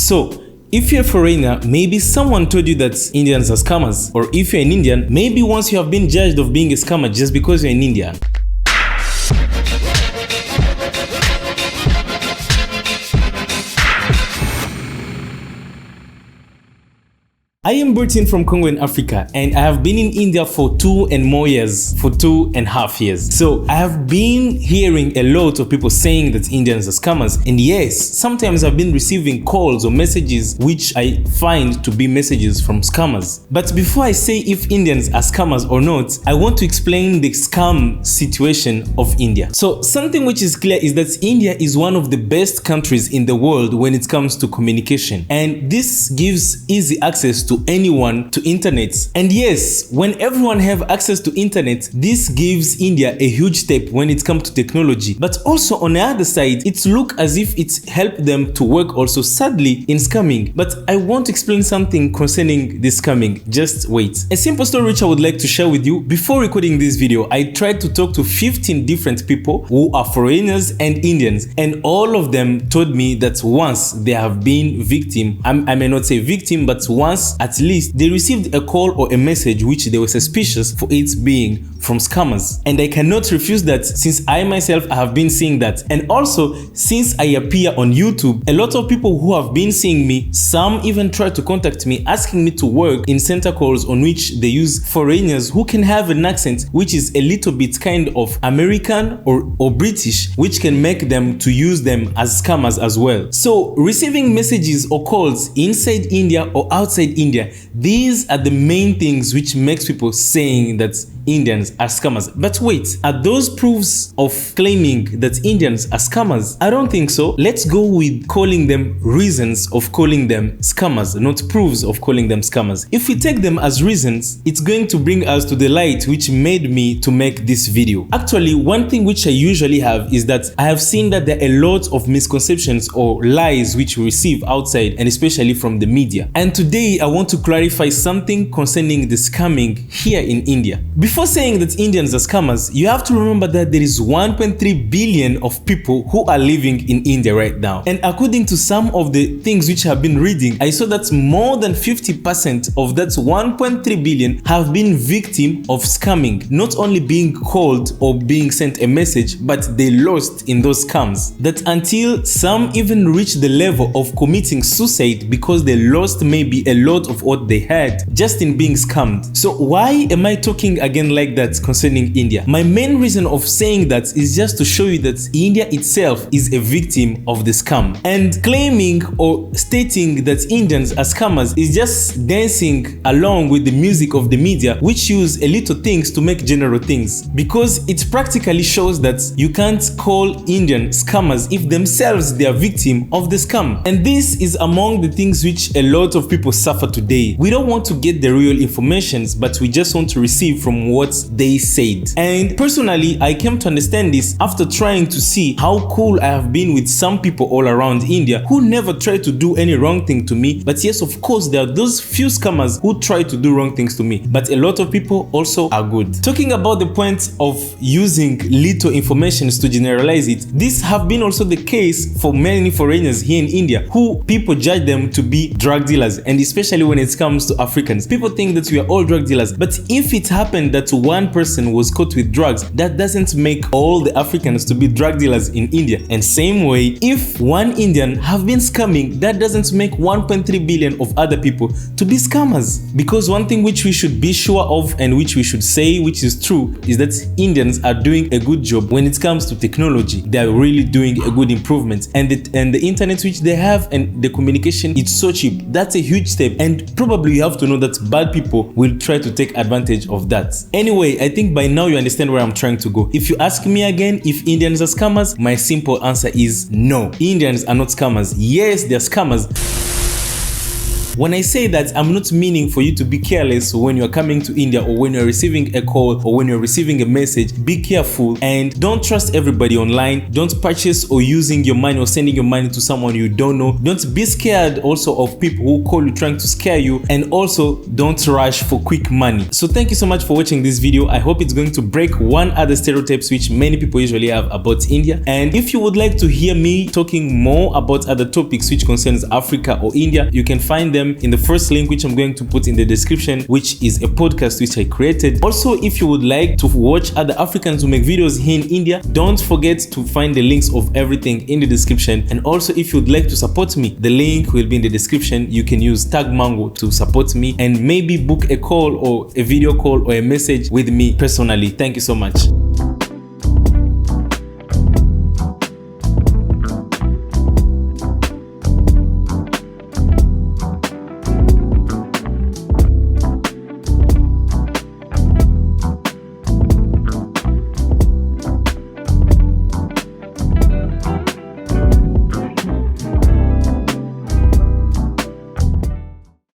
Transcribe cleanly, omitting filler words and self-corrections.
So if you're a foreigner, maybe someone told you that Indians are scammers. Or if you're an Indian, maybe once you have been judged of being a scammer just because you're an Indian. I am Bertin from Congo in Africa, and I have been in India for 2.5 years. So I have been hearing a lot of people saying that Indians are scammers, and yes, sometimes I've been receiving calls or messages which I find to be messages from scammers. But before I say if Indians are scammers or not, I want to explain the scam situation of India. So something which is clear is that India is one of the best countries in the world when it comes to communication, and this gives easy access to anyone to internet. And yes, when everyone have access to internet, this gives India a huge step when it comes to technology. But also on the other side, it looks as if it's helped them to work also sadly in scamming. But I want to explain something concerning this scamming. Just wait. A simple story which I would like to share with you. Before recording this video, I tried to talk to 15 different people who are foreigners and Indians, and all of them told me that once they have been victim, I may not say victim, but once at least they received a call or a message which they were suspicious for it being from scammers. And I cannot refuse that, since I myself have been seeing that. And also, since I appear on YouTube, a lot of people who have been seeing me, some even try to contact me asking me to work in center calls on which they use foreigners who can have an accent which is a little bit kind of American or British, which can make them to use them as scammers as well. So receiving messages or calls inside India or outside India, these are the main things which makes people saying that Indians are scammers. But wait, are those proofs of claiming that Indians are scammers? I don't think so. Let's go with calling them reasons of calling them scammers, not proofs of calling them scammers. If we take them as reasons, it's going to bring us to the light which made me to make this video. Actually, one thing which I usually have is that I have seen that there are a lot of misconceptions or lies which we receive outside, and especially from the media. And today I want to clarify something concerning the scamming here in India. Before saying that Indians are scammers, you have to remember that there is 1.3 billion of people who are living in India right now. And according to some of the things which I have been reading, I saw that more than 50% of that 1.3 billion have been victim of scamming. Not only being called or being sent a message, but they lost in those scams. That until some even reach the level of committing suicide because they lost maybe a lot of what they had just in being scammed. So why am I talking again like that concerning India? My main reason of saying that is just to show you that India itself is a victim of the scam. And claiming or stating that Indians are scammers is just dancing along with the music of the media, which use a little things to make general things. Because it practically shows that you can't call Indian scammers if themselves they are victim of the scam. And this is among the things which a lot of people suffer today. We don't want to get the real information, but we just want to receive from what they said. And personally, I came to understand this after trying to see how cool I have been with some people all around India who never try to do any wrong thing to me. But yes, of course, there are those few scammers who try to do wrong things to me, but a lot of people also are good. Talking about the point of using little information to generalize it, this have been also the case for many foreigners here in India who people judge them to be drug dealers, and especially when it comes to Africans. People think that we are all drug dealers, but if it happened that one person was caught with drugs, that doesn't make all the Africans to be drug dealers in India. And same way, if one Indian have been scamming, that doesn't make 1.3 billion of other people to be scammers. Because one thing which we should be sure of and which we should say which is true is that Indians are doing a good job when it comes to technology. They are really doing a good improvement, and the internet which they have and the communication, it's so cheap. That's a huge step, and probably you have to know that bad people will try to take advantage of that. Anyway, I think by now you understand where I'm trying to go. If you ask me again if Indians are scammers, my simple answer is no. Indians are not scammers. Yes, they're scammers, When I say that, I'm not meaning for you to be careless when you're coming to India or when you're receiving a call or when you're receiving a message. Be careful and don't trust everybody online. Don't purchase or using your money or sending your money to someone you don't know. Don't be scared also of people who call you trying to scare you, and also don't rush for quick money. So thank you so much for watching this video. I hope it's going to break one other stereotypes which many people usually have about India. And if you would like to hear me talking more about other topics which concerns Africa or India, you can find them in the first link which I'm going to put in the description, which is a podcast which I created. Also, if you would like to watch other Africans who make videos here in India, don't forget to find the links of everything in the description. And also, if you'd like to support me, the link will be in the description. You can use tag Mango to support me and maybe book a call or a video call or a message with me personally. Thank you so much.